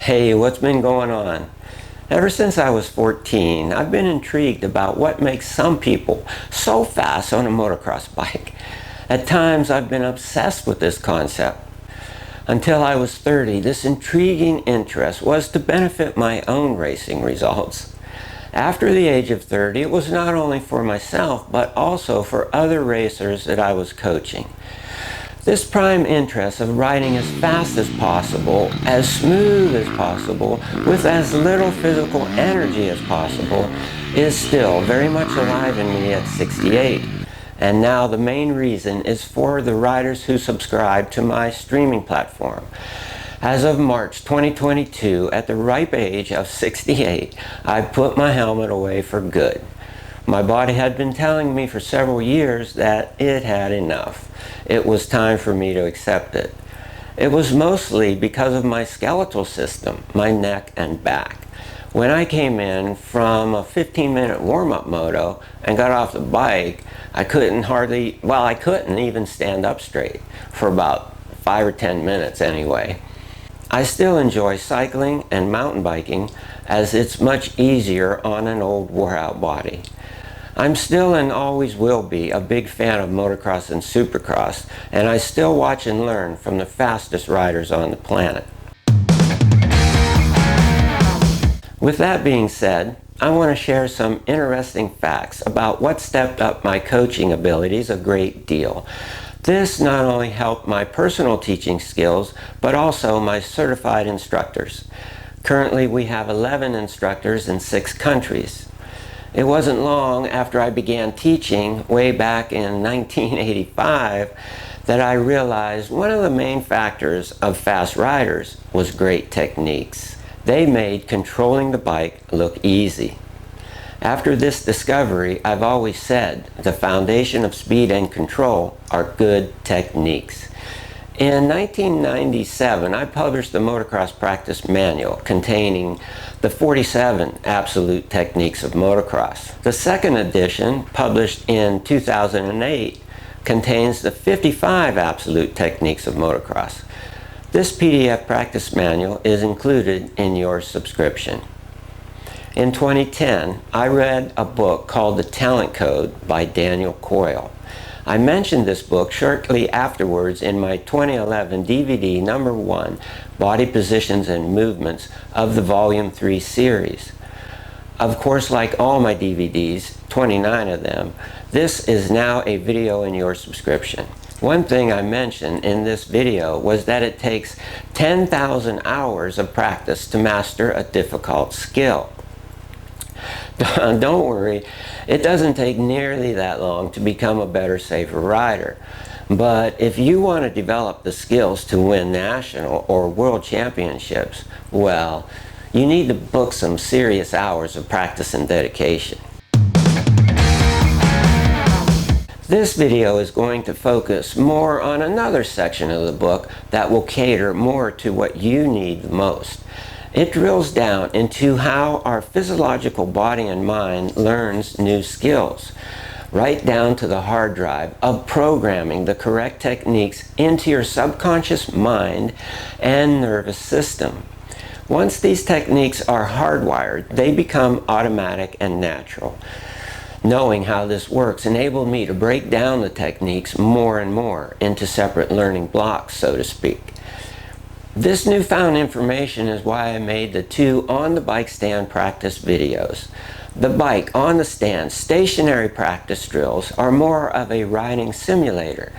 Hey, what's been going on? Ever since I was 14, I've been intrigued about what makes some people so fast on a motocross bike. At times, I've been obsessed with this concept. Until I was 30, this intriguing interest was to benefit my own racing results. After the age of 30, it was not only for myself, but also for other racers that I was coaching. This prime interest of riding as fast as possible, as smooth as possible, with as little physical energy as possible, is still very much alive in me at 68. And now the main reason is for the riders who subscribe to my streaming platform. As of March 2022, at the ripe age of 68, I put my helmet away for good. My body had been telling me for several years that it had enough. It was time for me to accept it. It was mostly because of my skeletal system, my neck and back. When I came in from a 15-minute warm-up moto and got off the bike, I couldn't even stand up straight for about 5 or 10 minutes anyway. I still enjoy cycling and mountain biking as it's much easier on an old wore-out body. I'm still and always will be a big fan of motocross and supercross, and I still watch and learn from the fastest riders on the planet. With that being said, I want to share some interesting facts about what stepped up my coaching abilities a great deal. This not only helped my personal teaching skills, but also my certified instructors. Currently, we have 11 instructors in 6 countries. It wasn't long after I began teaching, way back in 1985, that I realized one of the main factors of fast riders was great techniques. They made controlling the bike look easy. After this discovery, I've always said the foundation of speed and control are good techniques. In 1997, I published the Motocross Practice Manual containing the 47 absolute techniques of motocross. The second edition, published in 2008, contains the 55 absolute techniques of motocross. This PDF practice manual is included in your subscription. In 2010, I read a book called The Talent Code by Daniel Coyle. I mentioned this book shortly afterwards in my 2011 DVD number 1, Body Positions and Movements of the Volume 3 series. Of course, like all my DVDs, 29 of them, this is now a video in your subscription. One thing I mentioned in this video was that it takes 10,000 hours of practice to master a difficult skill. Don't worry, it doesn't take nearly that long to become a better, safer rider. But if you want to develop the skills to win national or world championships, well, you need to book some serious hours of practice and dedication. This video is going to focus more on another section of the book that will cater more to what you need the most. It drills down into how our physiological body and mind learns new skills, right down to the hard drive of programming the correct techniques into your subconscious mind and nervous system. Once these techniques are hardwired, they become automatic and natural. Knowing how this works enabled me to break down the techniques more and more into separate learning blocks, so to speak. This newfound information is why I made the 2 on the bike stand practice videos. The bike on the stand stationary practice drills are more of a riding simulator.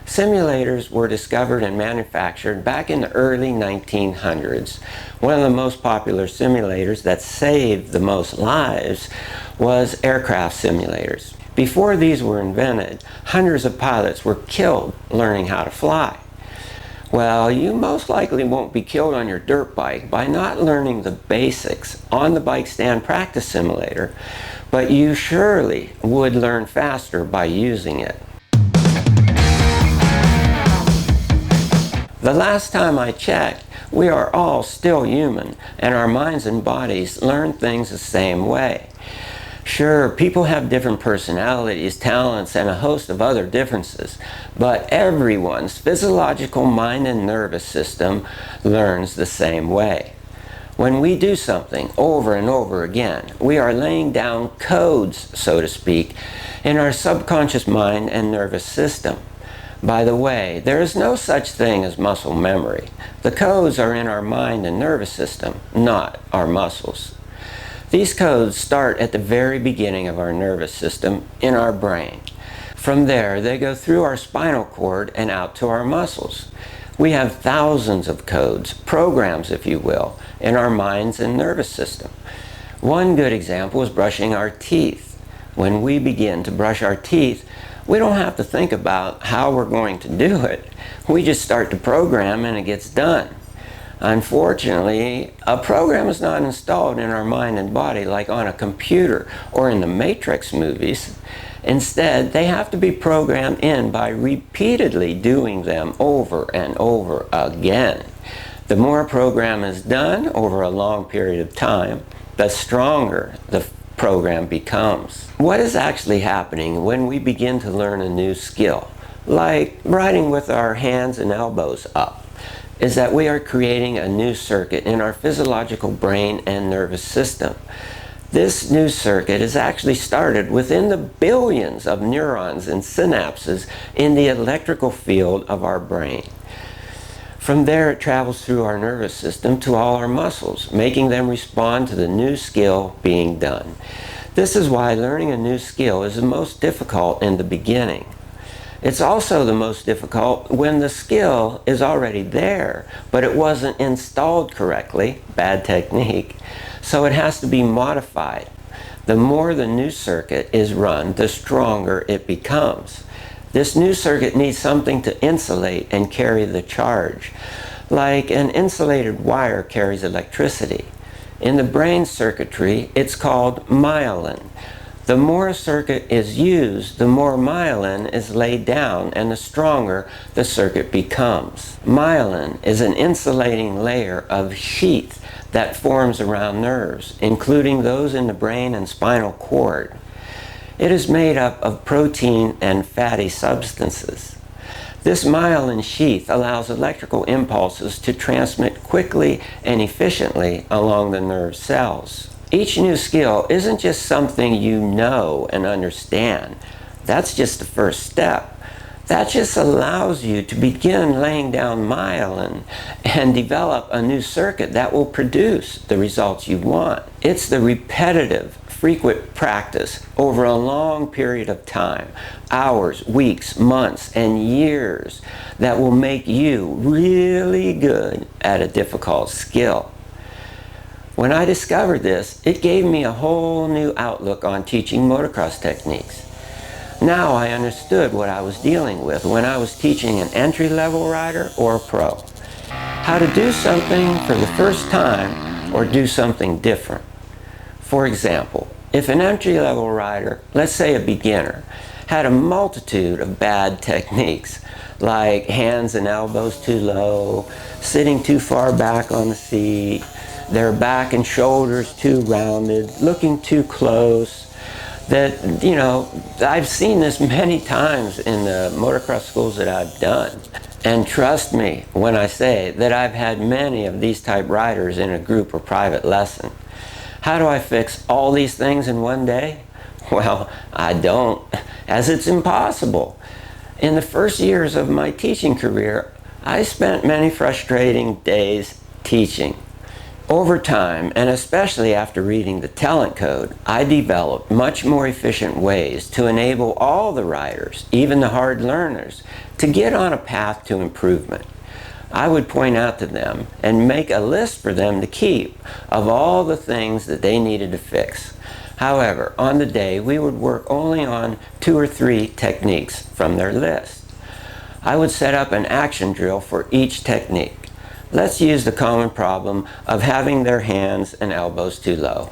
Simulators were discovered and manufactured back in the early 1900s. One of the most popular simulators that saved the most lives was aircraft simulators. Before these were invented, hundreds of pilots were killed learning how to fly. Well, you most likely won't be killed on your dirt bike by not learning the basics on the bike stand practice simulator, but you surely would learn faster by using it. The last time I checked, we are all still human, and our minds and bodies learn things the same way. Sure, people have different personalities, talents, and a host of other differences, but everyone's physiological mind and nervous system learns the same way. When we do something over and over again, we are laying down codes, so to speak, in our subconscious mind and nervous system. By the way, there is no such thing as muscle memory. The codes are in our mind and nervous system, not our muscles. These codes start at the very beginning of our nervous system in our brain. From there, they go through our spinal cord and out to our muscles. We have thousands of codes, programs if you will, in our minds and nervous system. One good example is brushing our teeth. When we begin to brush our teeth, we don't have to think about how we're going to do it. We just start the program and it gets done. Unfortunately, a program is not installed in our mind and body like on a computer or in the Matrix movies. Instead, they have to be programmed in by repeatedly doing them over and over again. The more a program is done over a long period of time, the stronger the program becomes. What is actually happening when we begin to learn a new skill, like writing with our hands and elbows up, is that we are creating a new circuit in our physiological brain and nervous system. This new circuit is actually started within the billions of neurons and synapses in the electrical field of our brain. From there, it travels through our nervous system to all our muscles, making them respond to the new skill being done. This is why learning a new skill is the most difficult in the beginning. It's also the most difficult when the skill is already there, but it wasn't installed correctly, bad technique, so it has to be modified. The more the new circuit is run, the stronger it becomes. This new circuit needs something to insulate and carry the charge, like an insulated wire carries electricity. In the brain circuitry, it's called myelin. The more a circuit is used, the more myelin is laid down and the stronger the circuit becomes. Myelin is an insulating layer of sheath that forms around nerves, including those in the brain and spinal cord. It is made up of protein and fatty substances. This myelin sheath allows electrical impulses to transmit quickly and efficiently along the nerve cells. Each new skill isn't just something you know and understand. That's just the first step. That just allows you to begin laying down myelin and develop a new circuit that will produce the results you want. It's the repetitive, frequent practice over a long period of time, hours, weeks, months, and years, that will make you really good at a difficult skill. When I discovered this, it gave me a whole new outlook on teaching motocross techniques. Now I understood what I was dealing with when I was teaching an entry-level rider or a pro. How to do something for the first time or do something different. For example, if an entry-level rider, let's say a beginner, had a multitude of bad techniques, like hands and elbows too low, sitting too far back on the seat, their back and shoulders too rounded, looking too close, that, you know, I've seen this many times in the motocross schools that I've done. And trust me when I say that I've had many of these type riders in a group or private lesson. How do I fix all these things in one day? Well, I don't, as it's impossible. In the first years of my teaching career, I spent many frustrating days teaching. Over time, and especially after reading the talent code, I developed much more efficient ways to enable all the riders, even the hard learners, to get on a path to improvement. I would point out to them and make a list for them to keep of all the things that they needed to fix. However, on the day, we would work only on 2 or 3 techniques from their list. I would set up an action drill for each technique. Let's use the common problem of having their hands and elbows too low.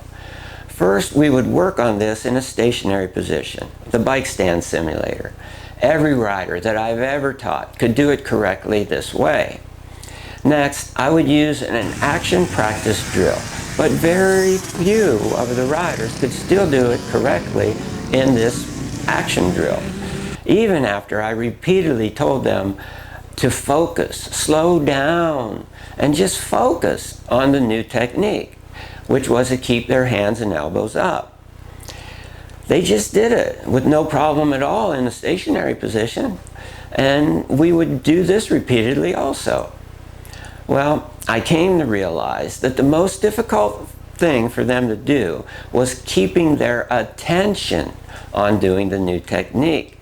First, we would work on this in a stationary position, the bike stand simulator. Every rider that I've ever taught could do it correctly this way. Next, I would use an action practice drill, but very few of the riders could still do it correctly in this action drill. Even after I repeatedly told them to focus, slow down, and just focus on the new technique, which was to keep their hands and elbows up. They just did it with no problem at all in the stationary position, and we would do this repeatedly also. Well, I came to realize that the most difficult thing for them to do was keeping their attention on doing the new technique.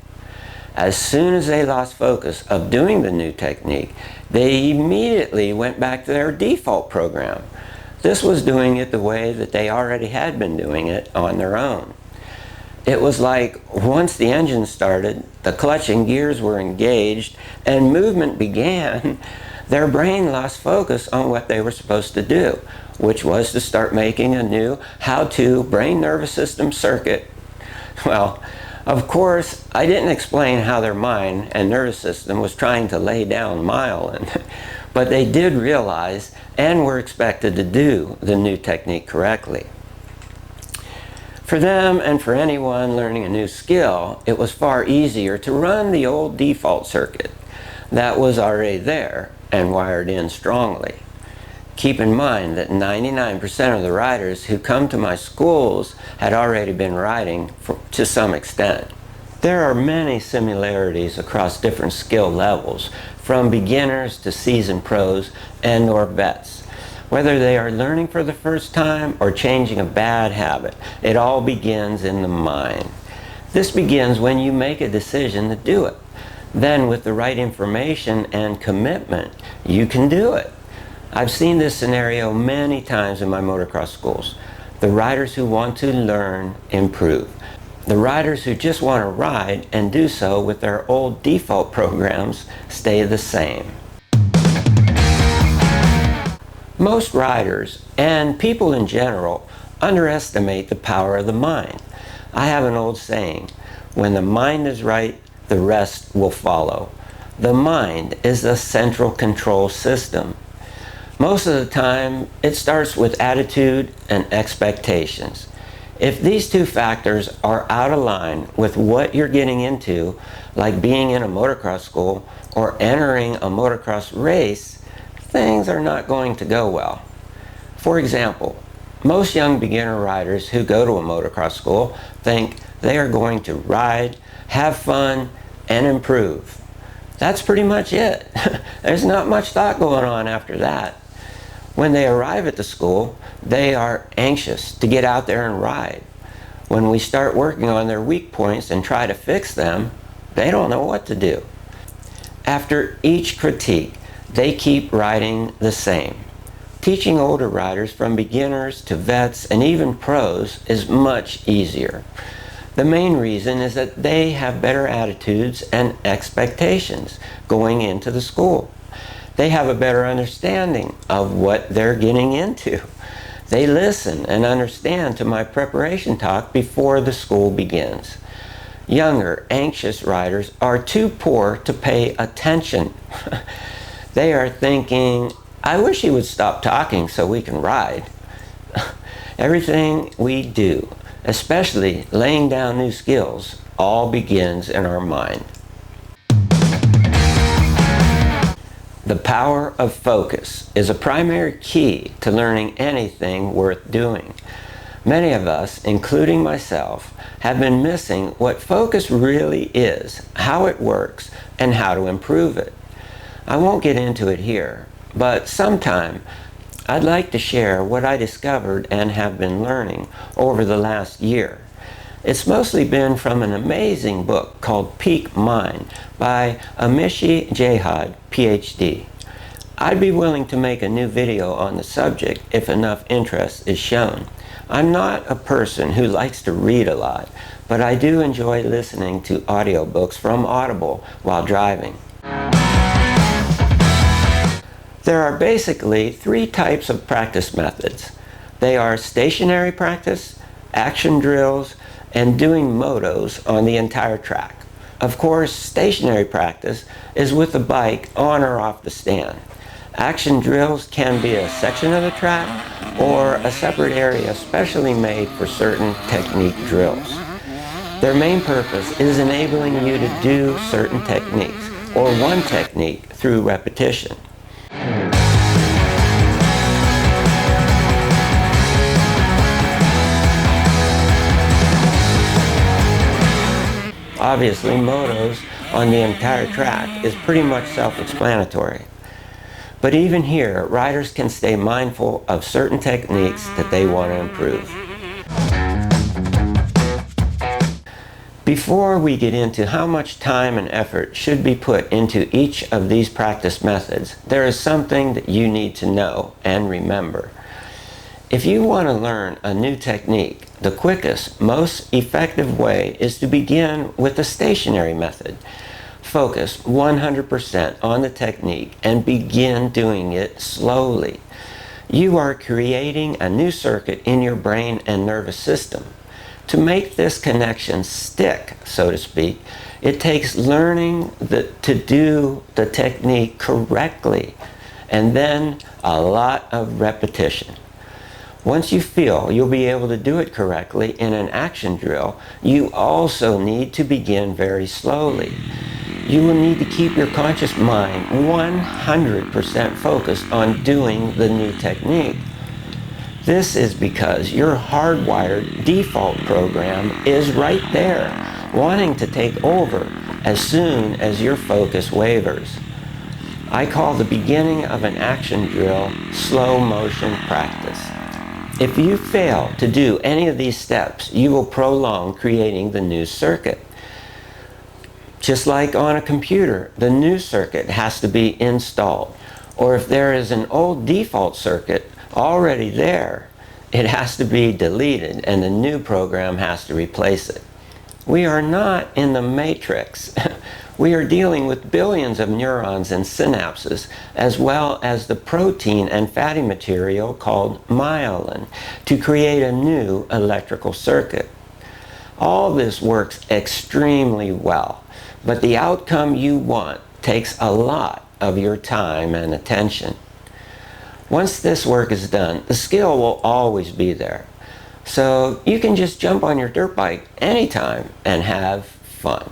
As soon as they lost focus of doing the new technique, they immediately went back to their default program. This was doing it the way that they already had been doing it on their own. It was like once the engine started, the clutch and gears were engaged, and movement began, their brain lost focus on what they were supposed to do, which was to start making a new how-to brain nervous system circuit. Well, of course, I didn't explain how their mind and nervous system was trying to lay down myelin, but they did realize and were expected to do the new technique correctly. For them and for anyone learning a new skill, it was far easier to run the old default circuit that was already there and wired in strongly. Keep in mind that 99% of the riders who come to my schools had already been riding to some extent. There are many similarities across different skill levels, from beginners to seasoned pros and or vets. Whether they are learning for the first time or changing a bad habit, it all begins in the mind. This begins when you make a decision to do it. Then with the right information and commitment, you can do it. I've seen this scenario many times in my motocross schools. The riders who want to learn improve. The riders who just want to ride and do so with their old default programs stay the same. Most riders, and people in general, underestimate the power of the mind. I have an old saying, when the mind is right, the rest will follow. The mind is the central control system. Most of the time, it starts with attitude and expectations. If these two factors are out of line with what you're getting into, like being in a motocross school or entering a motocross race, things are not going to go well. For example, most young beginner riders who go to a motocross school think they are going to ride, have fun, and improve. That's pretty much it. There's not much thought going on after that. When they arrive at the school, they are anxious to get out there and ride. When we start working on their weak points and try to fix them, they don't know what to do. After each critique, they keep riding the same. Teaching older riders, from beginners to vets and even pros, is much easier. The main reason is that they have better attitudes and expectations going into the school. They have a better understanding of what they're getting into. They listen and understand to my preparation talk before the school begins. Younger, anxious riders are too poor to pay attention. They are thinking, I wish he would stop talking so we can ride. Everything we do, especially laying down new skills, all begins in our mind. The power of focus is a primary key to learning anything worth doing. Many of us, including myself, have been missing what focus really is, how it works, and how to improve it. I won't get into it here, but sometime I'd like to share what I discovered and have been learning over the last year. It's mostly been from an amazing book called Peak Mind by Amishi Jihad, PhD. I'd be willing to make a new video on the subject if enough interest is shown. I'm not a person who likes to read a lot, but I do enjoy listening to audiobooks from Audible while driving. There are basically 3 types of practice methods. They are stationary practice, action drills, and doing motos on the entire track. Of course, stationary practice is with the bike on or off the stand. Action drills can be a section of the track or a separate area specially made for certain technique drills. Their main purpose is enabling you to do certain techniques or one technique through repetition. Obviously, motos on the entire track is pretty much self-explanatory. But even here, riders can stay mindful of certain techniques that they want to improve. Before we get into how much time and effort should be put into each of these practice methods, there is something that you need to know and remember. If you want to learn a new technique, the quickest, most effective way is to begin with the stationary method. Focus 100% on the technique and begin doing it slowly. You are creating a new circuit in your brain and nervous system. To make this connection stick, so to speak, it takes learning to do the technique correctly and then a lot of repetition. Once you feel you'll be able to do it correctly in an action drill, you also need to begin very slowly. You will need to keep your conscious mind 100% focused on doing the new technique. This is because your hardwired default program is right there, wanting to take over as soon as your focus wavers. I call the beginning of an action drill slow motion practice. If you fail to do any of these steps, you will prolong creating the new circuit. Just like on a computer, the new circuit has to be installed. Or if there is an old default circuit already there, it has to be deleted and the new program has to replace it. We are not in the matrix. We are dealing with billions of neurons and synapses, as well as the protein and fatty material called myelin, to create a new electrical circuit. All this works extremely well, but the outcome you want takes a lot of your time and attention. Once this work is done, the skill will always be there. So you can just jump on your dirt bike anytime and have fun.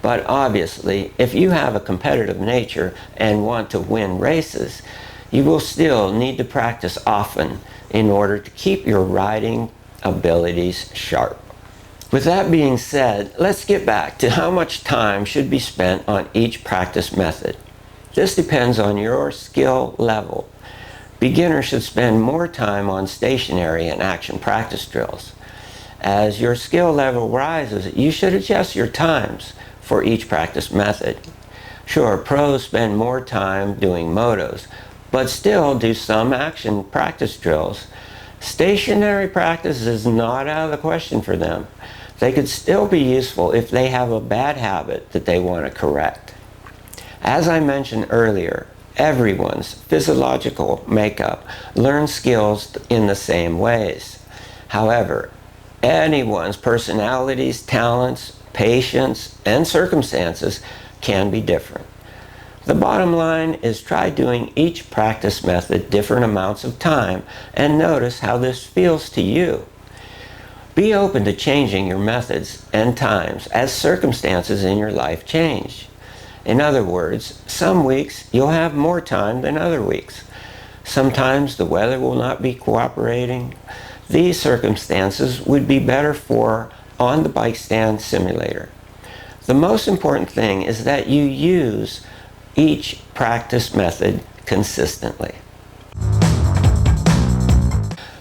But obviously, if you have a competitive nature and want to win races, you will still need to practice often in order to keep your riding abilities sharp. With that being said, let's get back to how much time should be spent on each practice method. This depends on your skill level. Beginners should spend more time on stationary and action practice drills. As your skill level rises, you should adjust your times for each practice method. Sure, pros spend more time doing motos, but still do some action practice drills. Stationary practice is not out of the question for them. They could still be useful if they have a bad habit that they want to correct. As I mentioned earlier, everyone's physiological makeup learns skills in the same ways. However, anyone's personalities, talents, patience, and circumstances can be different. The bottom line is try doing each practice method different amounts of time and notice how this feels to you. Be open to changing your methods and times as circumstances in your life change. In other words, some weeks you'll have more time than other weeks. Sometimes the weather will not be cooperating. These circumstances would be better for on the bike stand simulator. The most important thing is that you use each practice method consistently.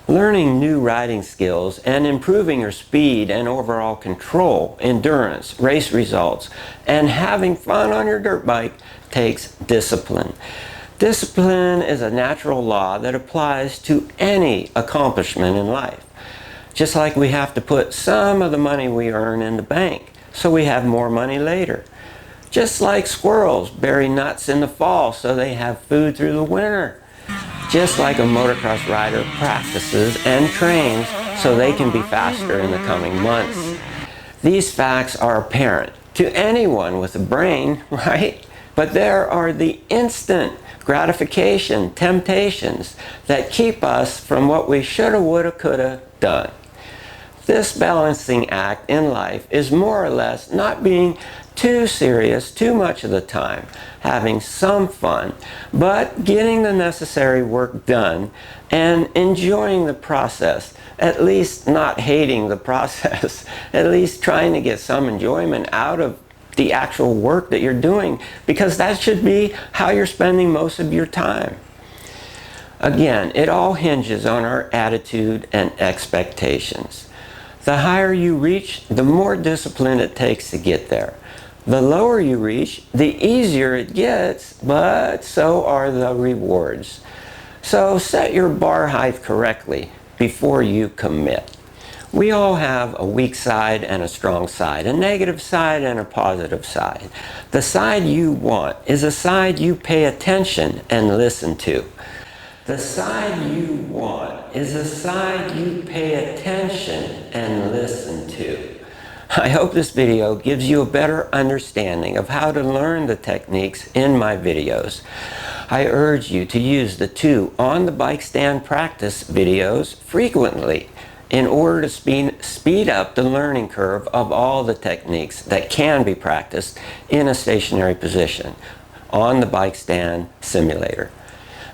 Learning new riding skills and improving your speed and overall control, endurance, race results, and having fun on your dirt bike takes discipline. Discipline is a natural law that applies to any accomplishment in life. Just like we have to put some of the money we earn in the bank so we have more money later. Just like squirrels bury nuts in the fall so they have food through the winter. Just like a motocross rider practices and trains so they can be faster in the coming months. These facts are apparent to anyone with a brain, right? But there are the instant gratification temptations that keep us from what we shoulda, woulda, coulda done. This balancing act in life is more or less not being too serious too much of the time, having some fun, but getting the necessary work done and enjoying the process, at least not hating the process, at least trying to get some enjoyment out of the actual work that you're doing, because that should be how you're spending most of your time. Again, it all hinges on our attitude and expectations. The higher you reach, the more discipline it takes to get there. The lower you reach, the easier it gets, but so are the rewards. So set your bar height correctly before you commit. We all have a weak side and a strong side, a negative side and a positive side. The side you want is a side you pay attention and listen to. The side you want is a side you pay attention and listen to. I hope this video gives you a better understanding of how to learn the techniques in my videos. I urge you to use the 2 on the bike stand practice videos frequently in order to speed up the learning curve of all the techniques that can be practiced in a stationary position on the bike stand simulator.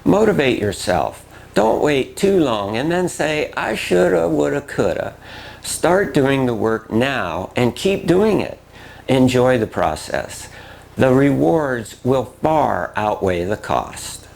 Motivate yourself. Don't wait too long and then say, I shoulda, woulda, coulda. Start doing the work now and keep doing it. Enjoy the process. The rewards will far outweigh the cost.